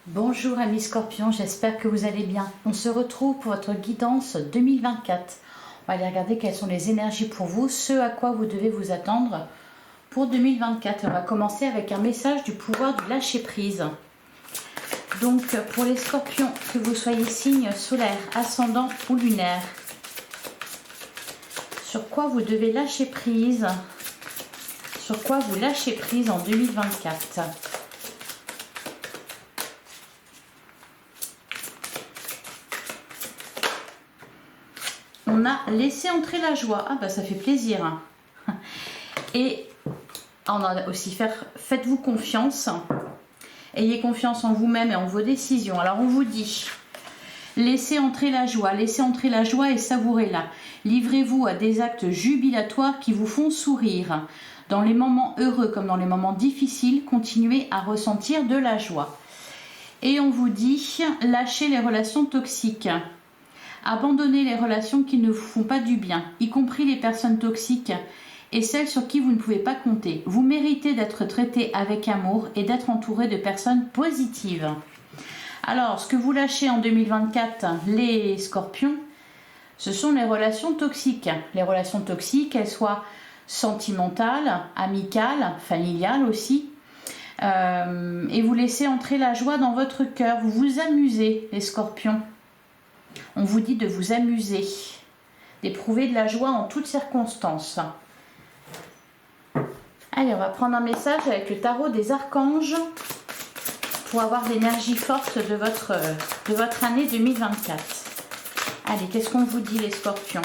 Bonjour amis Scorpions, j'espère que vous allez bien. On se retrouve pour votre guidance 2024. On va aller regarder quelles sont les énergies pour vous, ce à quoi vous devez vous attendre pour 2024. On va commencer avec un message du pouvoir du lâcher prise. Donc pour les Scorpions, que vous soyez signe solaire, ascendant ou lunaire, sur quoi vous devez lâcher prise, sur quoi vous lâchez prise en 2024. On a laissé entrer la joie. Ah bah ça fait plaisir. Et on a aussi faites-vous confiance. Ayez confiance en vous-même et en vos décisions. Alors on vous dit, laissez entrer la joie et savourez-la. Livrez-vous à des actes jubilatoires qui vous font sourire. Dans les moments heureux comme dans les moments difficiles, continuez à ressentir de la joie. Et on vous dit, lâchez les relations toxiques. Abandonnez les relations qui ne vous font pas du bien, y compris les personnes toxiques et celles sur qui vous ne pouvez pas compter. Vous méritez d'être traité avec amour et d'être entouré de personnes positives. Alors, ce que vous lâchez en 2024, les Scorpions, ce sont les relations toxiques. Les relations toxiques, qu'elles soient sentimentales, amicales, familiales aussi. Et vous laissez entrer la joie dans votre cœur. Vous vous amusez, les Scorpions. On vous dit de vous amuser, d'éprouver de la joie en toutes circonstances. Allez, on va prendre un message avec le tarot des archanges pour avoir l'énergie forte de votre année 2024. Allez, qu'est-ce qu'on vous dit les Scorpions ?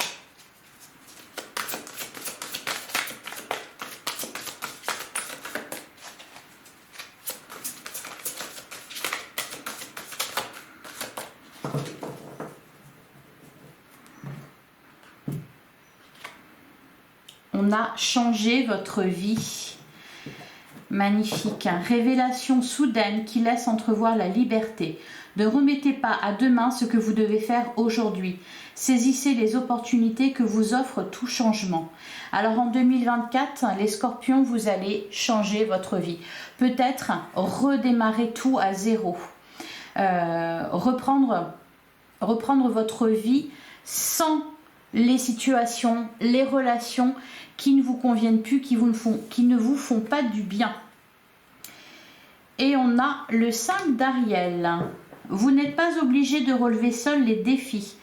On a changé votre vie. Magnifique. Révélation soudaine qui laisse entrevoir la liberté. Ne remettez pas à demain ce que vous devez faire aujourd'hui. Saisissez les opportunités que vous offre tout changement. Alors en 2024, les Scorpions, vous allez changer votre vie. Peut-être redémarrer tout à zéro. Reprendre votre vie sans les situations, les relations qui ne vous conviennent plus, qui ne vous font pas du bien. Et on a le 5 d'Ariel. Vous n'êtes pas obligé de relever seul les défis.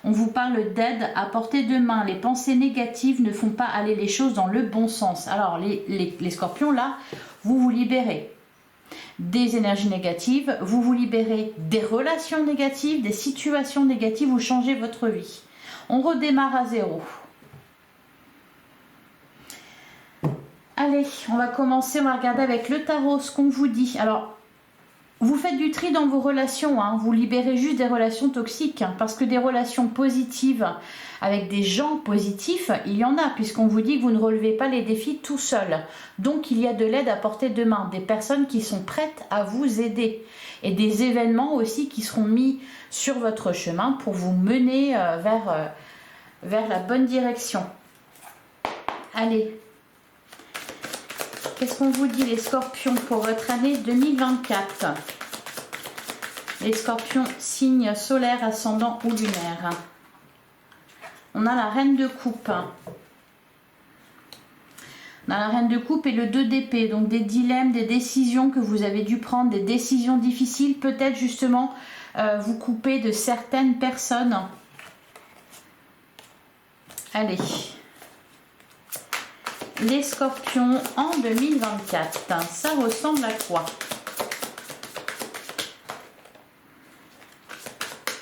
On vous parle d'aide à portée de main. Les pensées négatives ne font pas aller les choses dans le bon sens. Alors les Scorpions, là, vous vous libérez des énergies négatives, vous vous libérez des relations négatives, des situations négatives, vous changez votre vie. On redémarre à zéro. Allez, on va commencer, on va regarder avec le tarot ce qu'on vous dit. Alors, vous faites du tri dans vos relations, hein, vous libérez juste des relations toxiques, hein, parce que des relations positives avec des gens positifs, il y en a, puisqu'on vous dit que vous ne relevez pas les défis tout seul. Donc, il y a de l'aide à portée de main, des personnes qui sont prêtes à vous aider, et des événements aussi qui seront mis sur votre chemin pour vous mener vers la bonne direction. Allez. Qu'est-ce qu'on vous dit les Scorpions pour votre année 2024? Les Scorpions, signe solaire, ascendant ou lunaire. On a la reine de coupe. On a la reine de coupe et le 2 d'épée. Donc des dilemmes, des décisions que vous avez dû prendre, des décisions difficiles. Peut-être justement vous couper de certaines personnes. Allez. Les Scorpions en 2024, ça ressemble à quoi?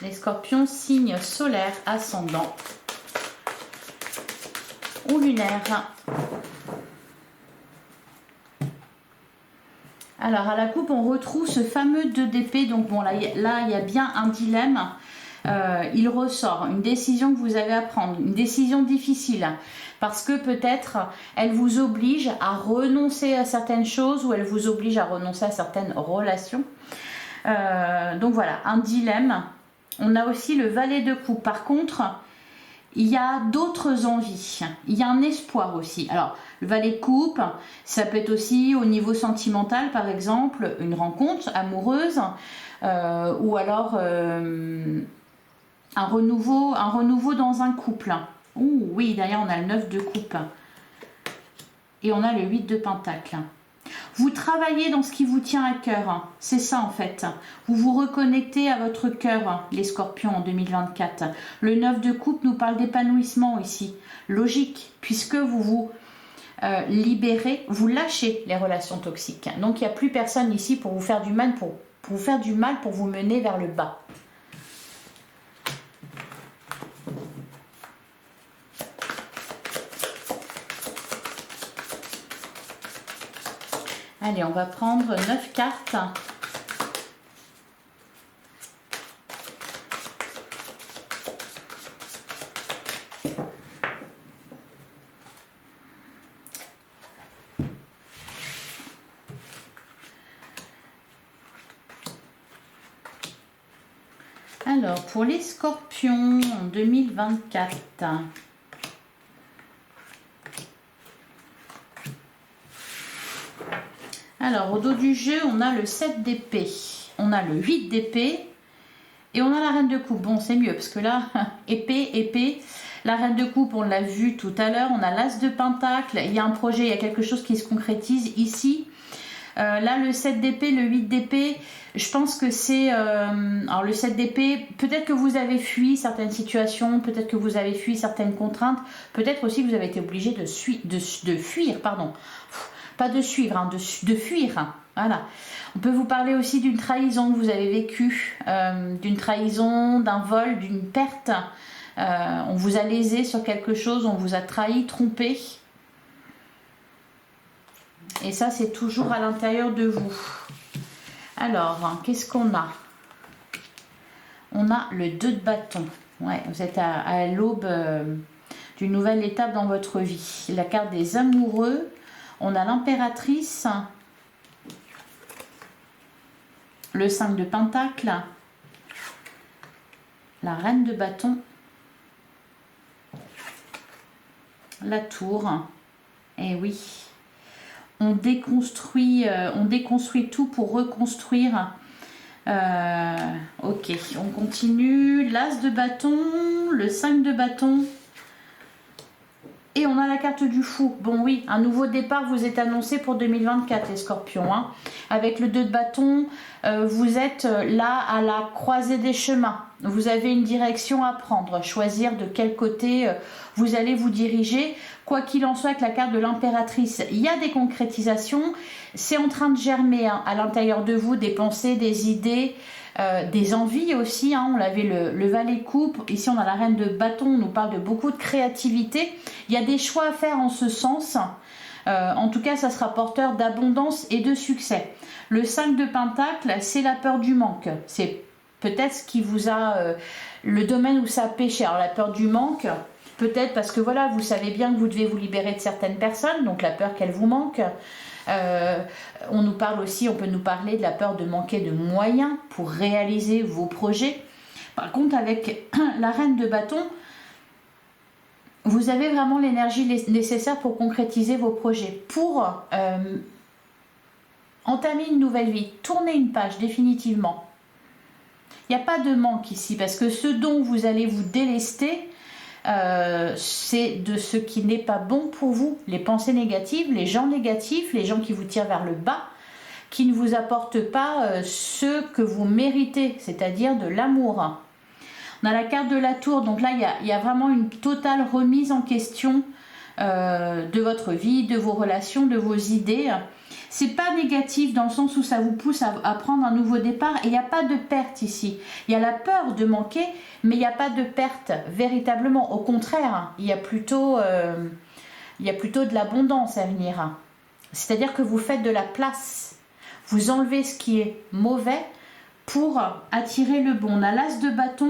Les Scorpions, signe solaire, ascendant ou lunaire. Alors à la coupe, on retrouve ce fameux 2 d'épée. Donc bon, là, il y a bien un dilemme. Il ressort une décision que vous avez à prendre, une décision difficile. Parce que peut-être elle vous oblige à renoncer à certaines choses ou elle vous oblige à renoncer à certaines relations. Donc voilà, un dilemme. On a aussi le valet de coupe. Par contre, il y a d'autres envies. Il y a un espoir aussi. Alors, le valet de coupe, ça peut être aussi au niveau sentimental, par exemple, une rencontre amoureuse. ou alors un renouveau dans un couple. Ouh, oui, derrière on a le 9 de coupe et on a le 8 de pentacle. Vous travaillez dans ce qui vous tient à cœur, c'est ça en fait. Vous vous reconnectez à votre cœur, les scorpions, en 2024. Le 9 de coupe nous parle d'épanouissement ici. Logique, puisque vous vous libérez, vous lâchez les relations toxiques. Donc il n'y a plus personne ici pour vous faire du mal, pour vous faire du mal, pour vous mener vers le bas. Allez, on va prendre 9 cartes. Alors, pour les scorpions en 2024. Alors, au dos du jeu, on a le 7 d'épée, on a le 8 d'épée et on a la reine de coupe. Bon, c'est mieux parce que là, épée, la reine de coupe, on l'a vu tout à l'heure. On a l'as de pentacle, il y a un projet, il y a quelque chose qui se concrétise ici. Là, le 7 d'épée, le 8 d'épée, je pense que c'est... alors, le 7 d'épée, peut-être que vous avez fui certaines situations, peut-être que vous avez fui certaines contraintes, peut-être aussi que vous avez été obligé de fuir, pardon. Pas de suivre, hein, de fuir. Hein, voilà. On peut vous parler aussi d'une trahison que vous avez vécue, d'une trahison, d'un vol, d'une perte. On vous a lésé sur quelque chose, on vous a trahi, trompé. Et ça, c'est toujours à l'intérieur de vous. Alors, hein, qu'est-ce qu'on a? On a le 2 de bâton. Ouais, vous êtes à l'aube d'une nouvelle étape dans votre vie. La carte des amoureux. On a l'impératrice, le 5 de pentacle, la reine de bâton, la tour. Et oui, on déconstruit tout pour reconstruire. Ok, on continue. L'as de bâton, le 5 de bâton. Et on a la carte du fou. Bon oui, un nouveau départ vous est annoncé pour 2024 les scorpions. Hein. Avec le 2 de bâton, vous êtes là à la croisée des chemins. Vous avez une direction à prendre, choisir de quel côté vous allez vous diriger. Quoi qu'il en soit, avec la carte de l'impératrice, il y a des concrétisations. C'est en train de germer hein, à l'intérieur de vous des pensées, des idées, des envies aussi. Hein. On l'avait le valet coupe. Ici, on a la reine de bâton. On nous parle de beaucoup de créativité. Il y a des choix à faire en ce sens. En tout cas, ça sera porteur d'abondance et de succès. Le 5 de pentacle, c'est la peur du manque. C'est peut-être ce qui vous a... le domaine où ça a péché. Alors, la peur du manque... Peut-être parce que voilà, vous savez bien que vous devez vous libérer de certaines personnes, donc la peur qu'elles vous manquent. On nous parle aussi, on peut nous parler de la peur de manquer de moyens pour réaliser vos projets. Par contre, avec la reine de bâton, vous avez vraiment l'énergie nécessaire pour concrétiser vos projets, pour entamer une nouvelle vie, tourner une page définitivement. Il n'y a pas de manque ici, parce que ce dont vous allez vous délester, c'est de ce qui n'est pas bon pour vous, les pensées négatives, les gens négatifs, les gens qui vous tirent vers le bas, qui ne vous apportent pas ce que vous méritez, c'est-à-dire de l'amour. On a la carte de la tour, donc là il y a vraiment une totale remise en question de votre vie, de vos relations, de vos idées. C'est pas négatif dans le sens où ça vous pousse à prendre un nouveau départ et il n'y a pas de perte ici. Il y a la peur de manquer, mais il n'y a pas de perte véritablement. Au contraire, il y a plutôt de l'abondance à venir. C'est-à-dire que vous faites de la place. Vous enlevez ce qui est mauvais pour attirer le bon. On a l'as de bâton.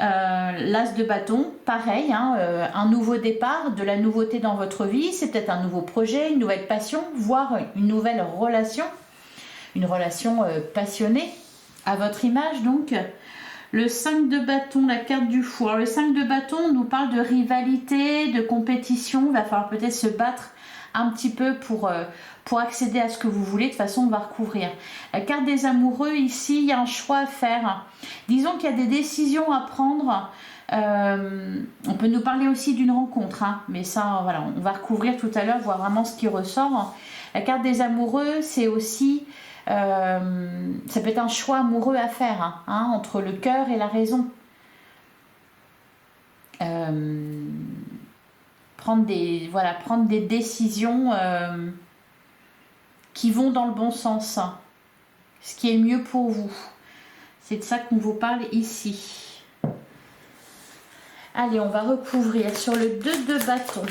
L'as de bâton, pareil, hein, un nouveau départ, de la nouveauté dans votre vie, c'est peut-être un nouveau projet, une nouvelle passion, voire une nouvelle relation, une relation passionnée, à votre image donc. Le 5 de bâton, la carte du fou. Alors, le 5 de bâton nous parle de rivalité, de compétition, il va falloir peut-être se battre un petit peu pour accéder à ce que vous voulez. De toute façon, on va recouvrir. La carte des amoureux, ici, il y a un choix à faire. Disons qu'il y a des décisions à prendre. On peut nous parler aussi d'une rencontre, hein, mais ça, voilà, on va recouvrir tout à l'heure, voir vraiment ce qui ressort. La carte des amoureux, c'est aussi... ça peut être un choix amoureux à faire, hein, entre le cœur et la raison. Prendre des décisions qui vont dans le bon sens, ce qui est mieux pour vous. C'est de ça qu'on vous parle ici. Allez, on va recouvrir sur le 2 de bâton.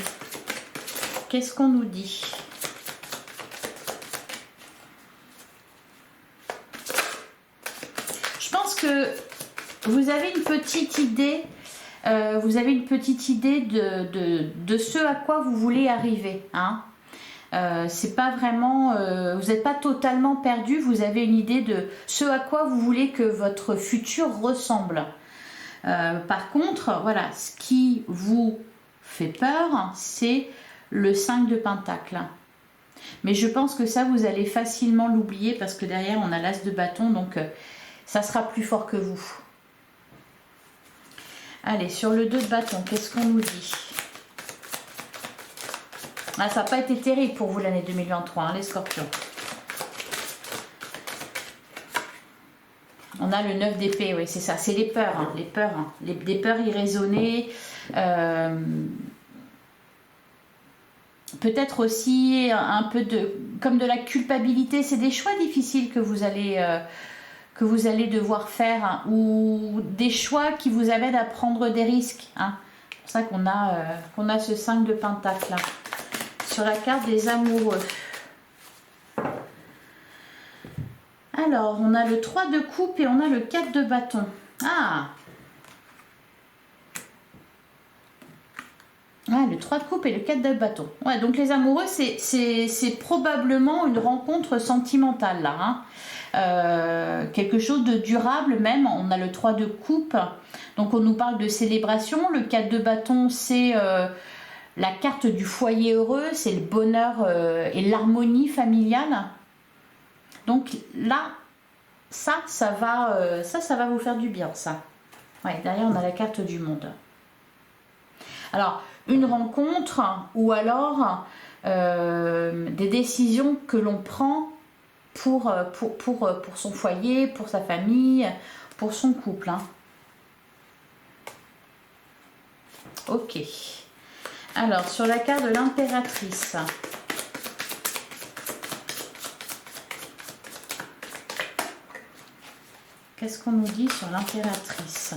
Qu'est-ce qu'on nous dit? Je pense que vous avez une petite idée. De ce à quoi vous voulez arriver, hein. C'est pas vraiment, vous n'êtes pas totalement perdu, vous avez une idée de ce à quoi vous voulez que votre futur ressemble. Par contre, voilà, ce qui vous fait peur, c'est le 5 de Pentacle. Mais je pense que ça, vous allez facilement l'oublier parce que derrière, on a l'As de bâton, donc ça sera plus fort que vous. Allez, sur le 2 de bâton, qu'est-ce qu'on nous dit? Ah, ça n'a pas été terrible pour vous l'année 2023, hein, les scorpions. On a le 9 d'épée, oui, c'est ça, c'est les peurs, hein, des peurs irraisonnées. Peut-être aussi un peu comme de la culpabilité, c'est des choix difficiles que vous allez devoir faire, hein, ou des choix qui vous amènent à prendre des risques, hein. C'est pour ça qu'on a ce 5 de Pentacle là. Sur la carte des amoureux. Alors, on a le 3 de coupe et on a le 4 de bâton. Ah, le 3 de coupe et le 4 de bâton. Ouais, donc les amoureux, c'est probablement une rencontre sentimentale là, hein. Quelque chose de durable même. On a le 3 de coupe, donc on nous parle de célébration. Le 4 de bâton, c'est la carte du foyer heureux, c'est le bonheur et l'harmonie familiale. Donc là, ça va vous faire du bien, ça. Ouais, derrière, on a la carte du monde. Alors, une rencontre ou alors des décisions que l'on prend pour son foyer, pour sa famille, pour son couple, hein. Ok. Alors, sur la carte de l'impératrice. Qu'est-ce qu'on nous dit sur l'impératrice?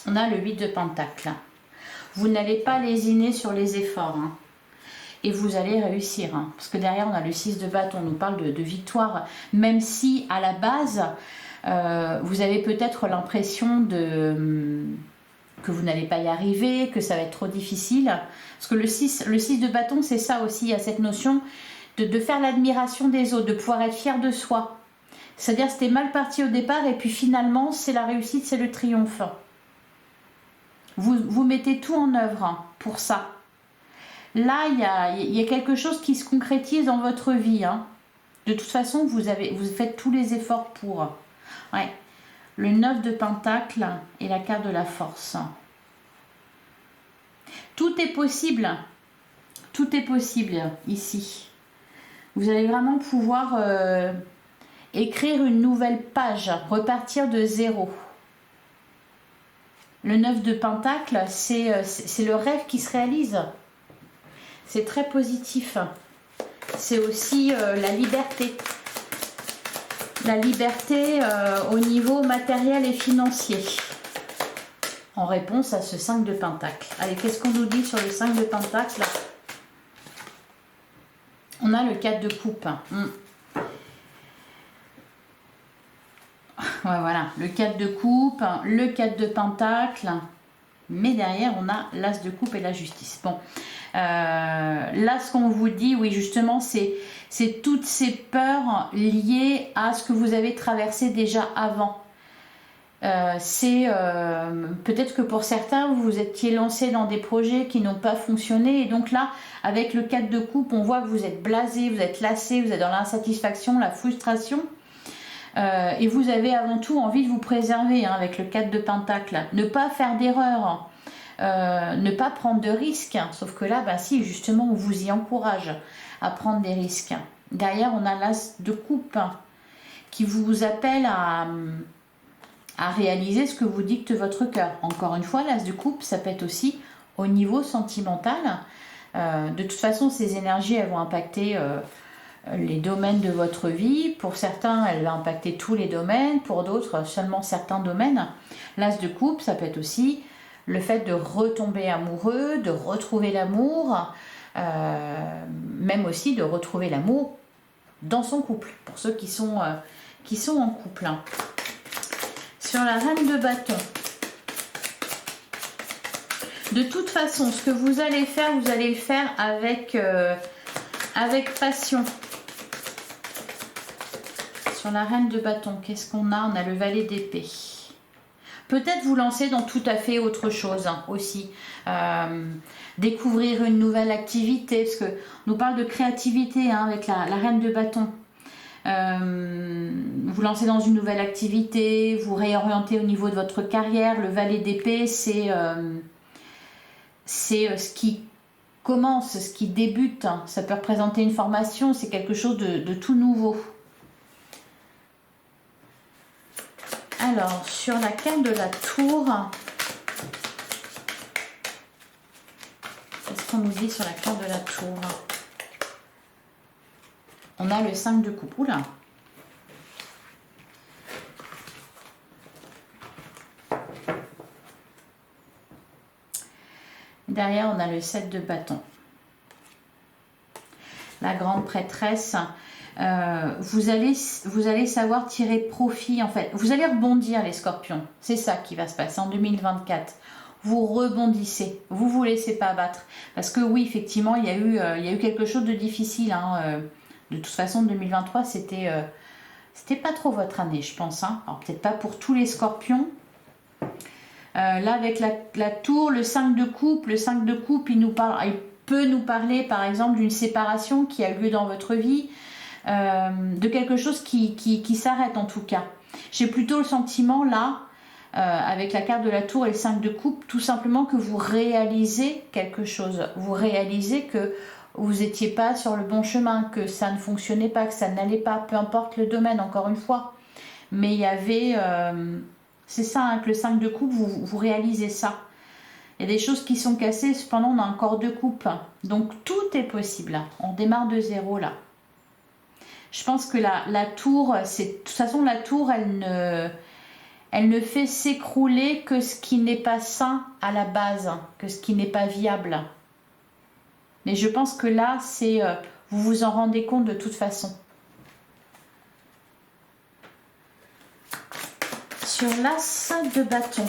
On a le 8 de Pentacle. Vous n'allez pas lésiner sur les efforts, hein. Et vous allez réussir, hein, parce que derrière on a le 6 de bâton, on nous parle de victoire, même si à la base vous avez peut-être l'impression que vous n'allez pas y arriver, que ça va être trop difficile, parce que le 6 de bâton, c'est ça aussi, il y a cette notion de faire l'admiration des autres, de pouvoir être fier de soi. C'est-à-dire c'était mal parti au départ et puis finalement c'est la réussite, c'est le triomphe. Vous mettez tout en œuvre, hein, pour ça. Là, il y a quelque chose qui se concrétise dans votre vie, hein. De toute façon, vous faites tous les efforts pour. Ouais. Le 9 de Pentacle et la carte de la force. Tout est possible. Tout est possible ici. Vous allez vraiment pouvoir écrire une nouvelle page, repartir de zéro. Le 9 de Pentacle, c'est le rêve qui se réalise. C'est très positif. C'est aussi la liberté. La liberté au niveau matériel et financier. En réponse à ce 5 de Pentacle. Allez, qu'est-ce qu'on nous dit sur le 5 de Pentacle? On a le 4 de coupe. Ouais, voilà, le 4 de coupe, le 4 de Pentacle. Mais derrière, on a l'As de coupe et la justice. Bon. Là, ce qu'on vous dit, oui, justement, c'est toutes ces peurs liées à ce que vous avez traversé déjà avant. C'est peut-être que pour certains, vous vous étiez lancé dans des projets qui n'ont pas fonctionné. Et donc là, avec le 4 de coupe, on voit que vous êtes blasé, vous êtes lassé, vous êtes dans l'insatisfaction, la frustration. Et vous avez avant tout envie de vous préserver hein, avec le 4 de pentacle. Ne pas faire d'erreur, ne pas prendre de risques. Sauf que là, bah, si, justement, on vous y encourage à prendre des risques. Derrière, on a l'as de coupe qui vous appelle à réaliser ce que vous dicte votre cœur. Encore une fois, l'as de coupe, ça peut être aussi au niveau sentimental. De toute façon, ces énergies, elles vont impacter les domaines de votre vie. Pour certains, elles vont impacter tous les domaines. Pour d'autres, seulement certains domaines. L'as de coupe, ça peut être aussi le fait de retomber amoureux, de retrouver l'amour, même aussi de retrouver l'amour dans son couple, pour ceux qui sont en couple. Sur la reine de bâton. De toute façon, ce que vous allez le faire avec passion. Sur la reine de bâton, qu'est-ce qu'on a? On a le valet d'épée. Peut-être vous lancer dans tout à fait autre chose hein, aussi. Découvrir une nouvelle activité, parce que on nous parle de créativité hein, avec la reine de bâton. Vous lancez dans une nouvelle activité, vous réorientez au niveau de votre carrière. Le valet d'épée, c'est ce qui commence, ce qui débute. Ça peut représenter une formation, c'est quelque chose de tout nouveau. Alors, sur la carte de la tour, qu'est-ce qu'on nous dit sur la carte de la tour? On a le 5 de coupe. Oula. Derrière, on a le 7 de bâton. La grande prêtresse. Vous allez savoir tirer profit, en fait. Vous allez rebondir, les scorpions. C'est ça qui va se passer en 2024. Vous rebondissez. Vous ne vous laissez pas abattre. Parce que oui, effectivement, il y a eu quelque chose de difficile. Hein. De toute façon, 2023, c'était pas trop votre année, je pense. Hein. Alors, peut-être pas pour tous les scorpions. Là, avec la tour, le 5 de coupe, il peut nous parler, par exemple, d'une séparation qui a lieu dans votre vie, de quelque chose qui s'arrête en tout cas. J'ai plutôt le sentiment, là, avec la carte de la tour et le 5 de coupe, tout simplement que vous réalisez quelque chose. Vous réalisez que vous n'étiez pas sur le bon chemin, que ça ne fonctionnait pas, que ça n'allait pas, peu importe le domaine, encore une fois. Mais il y avait... c'est ça, hein, que le 5 de coupe, vous réalisez ça. Il y a des choses qui sont cassées, cependant on a encore 2 coupes. Donc tout est possible. On démarre de zéro là. Je pense que la tour, de toute façon la tour, elle ne fait s'écrouler que ce qui n'est pas sain à la base, que ce qui n'est pas viable. Mais je pense que là, vous vous en rendez compte de toute façon. Sur l'as de bâton,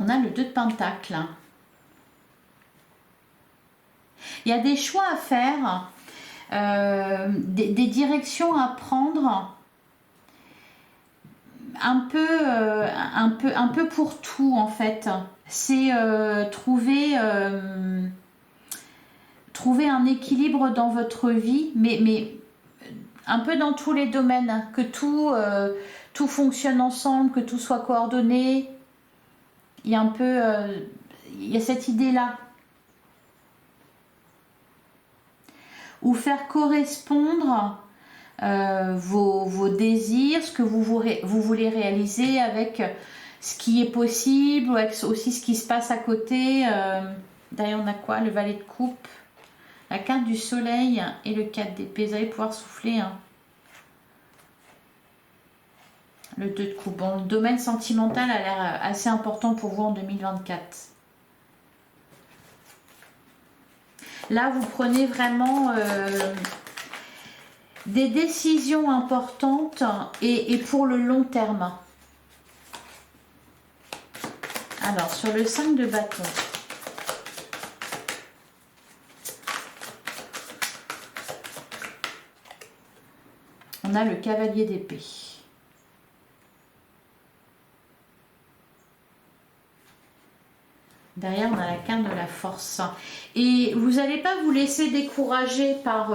on a le 2 de pentacle. Il y a des choix à faire, des directions à prendre, un peu pour tout en fait. C'est trouver un équilibre dans votre vie, mais un peu dans tous les domaines, que tout fonctionne ensemble, que tout soit coordonné. Il y a il y a cette idée-là. Ou faire correspondre vos désirs, ce que vous voulez réaliser avec ce qui est possible, ou avec aussi ce qui se passe à côté. Derrière, on a quoi? Le valet de coupe, la carte du soleil et le 4 d'épée. Vous allez pouvoir souffler. Hein. Le 2 de coupe. Bon, le domaine sentimental a l'air assez important pour vous en 2024. Là, vous prenez vraiment des décisions importantes et pour le long terme. Alors, sur le 5 de bâton. On a le cavalier d'épée. Derrière, on a la carte de la force. Et vous n'allez pas vous laisser décourager par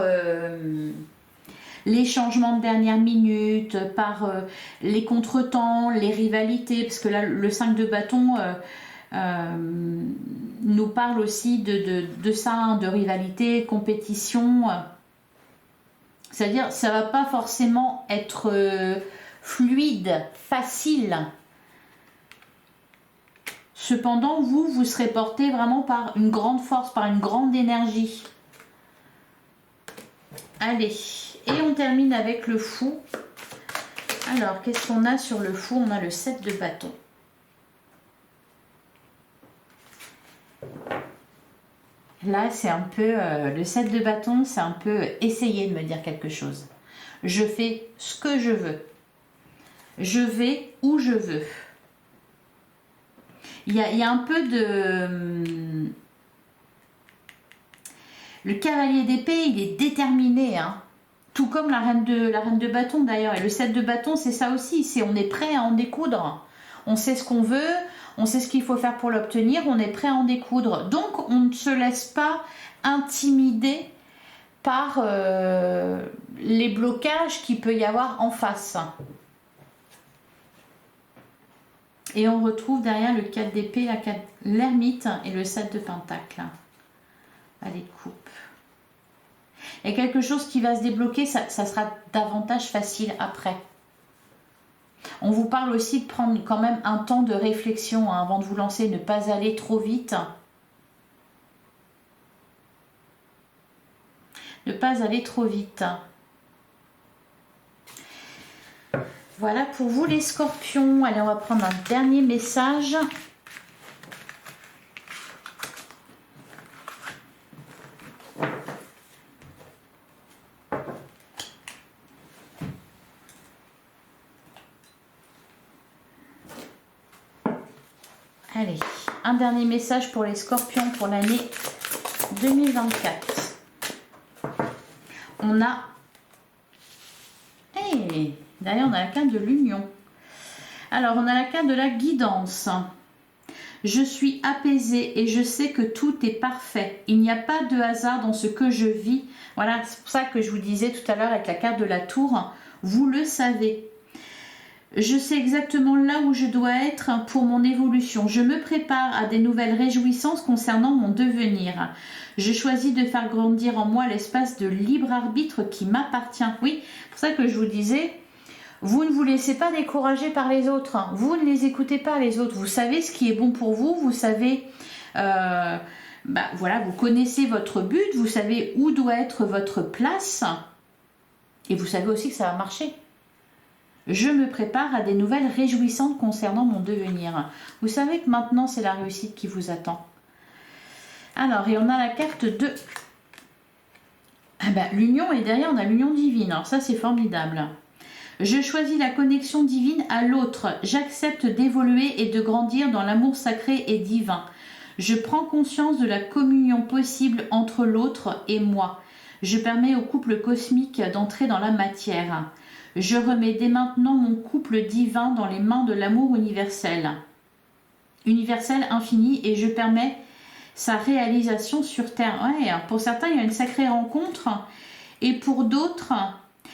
les changements de dernière minute, par les contretemps, les rivalités. Parce que là, le 5 de bâton nous parle aussi de ça, hein, de rivalité, compétition. C'est-à-dire, ça ne va pas forcément être fluide, facile. Cependant, vous serez porté vraiment par une grande force, par une grande énergie. Allez, et on termine avec le fou. Alors, qu'est-ce qu'on a sur le fou? On a le 7 de bâton. Là, c'est un peu, le 7 de bâton, c'est un peu essayer de me dire quelque chose. Je fais ce que je veux. Je vais où je veux. Il y a un peu de... Le cavalier d'épée, il est déterminé, hein. Tout comme la reine de bâton d'ailleurs. Et le 7 de bâton, c'est ça aussi. On est prêt à en découdre. On sait ce qu'on veut, on sait ce qu'il faut faire pour l'obtenir, on est prêt à en découdre. Donc, on ne se laisse pas intimider par les blocages qu'il peut y avoir en face. Et on retrouve derrière le 4 d'épée, l'ermite et le 7 de pentacle. Allez, coupe. Il y a quelque chose qui va se débloquer, ça sera davantage facile après. On vous parle aussi de prendre quand même un temps de réflexion, hein, avant de vous lancer, ne pas aller trop vite. Ne pas aller trop vite. Voilà pour vous les scorpions. Allez, on va prendre un dernier message. Allez, un dernier message pour les scorpions pour l'année 2024. On a... Hey, derrière, on a la carte de l'union. Alors, on a la carte de la guidance. Je suis apaisée et je sais que tout est parfait. Il n'y a pas de hasard dans ce que je vis. Voilà, c'est pour ça que je vous disais tout à l'heure avec la carte de la tour. Vous le savez. Je sais exactement là où je dois être pour mon évolution. Je me prépare à des nouvelles réjouissances concernant mon devenir. Je choisis de faire grandir en moi l'espace de libre arbitre qui m'appartient. Oui, c'est pour ça que je vous disais, vous ne vous laissez pas décourager par les autres. Vous ne les écoutez pas les autres. Vous savez ce qui est bon pour vous. Vous savez, voilà, vous connaissez votre but. Vous savez où doit être votre place. Et vous savez aussi que ça va marcher. Je me prépare à des nouvelles réjouissantes concernant mon devenir. Vous savez que maintenant, c'est la réussite qui vous attend. Alors, et on a la carte de... l'union, et derrière, on a l'union divine. Alors ça, c'est formidable. Je choisis la connexion divine à l'autre. J'accepte d'évoluer et de grandir dans l'amour sacré et divin. Je prends conscience de la communion possible entre l'autre et moi. Je permets au couple cosmique d'entrer dans la matière. Je remets dès maintenant mon couple divin dans les mains de l'amour universel. Universel infini, et je permets sa réalisation sur Terre. Ouais, pour certains, il y a une sacrée rencontre. Et pour d'autres,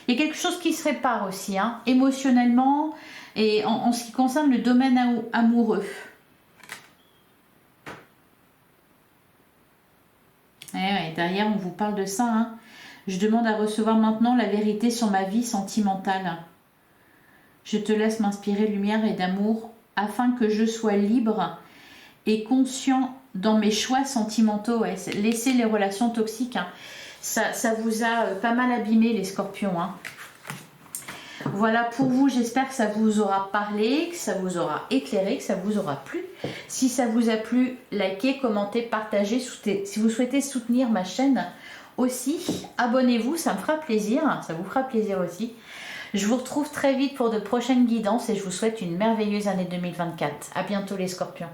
il y a quelque chose qui se répare aussi, hein, émotionnellement et en ce qui concerne le domaine amoureux. Ouais, derrière, on vous parle de ça, hein. Je demande à recevoir maintenant la vérité sur ma vie sentimentale. Je te laisse m'inspirer lumière et d'amour afin que je sois libre et conscient dans mes choix sentimentaux. Ouais, laissez les relations toxiques, hein. Ça vous a pas mal abîmé les scorpions, hein. Voilà pour vous, j'espère que ça vous aura parlé, que ça vous aura éclairé, que ça vous aura plu. Si ça vous a plu, likez, commentez, partagez. Si vous souhaitez soutenir ma chaîne aussi, abonnez-vous, ça me fera plaisir, ça vous fera plaisir aussi. Je vous retrouve très vite pour de prochaines guidances et je vous souhaite une merveilleuse année 2024. À bientôt les scorpions.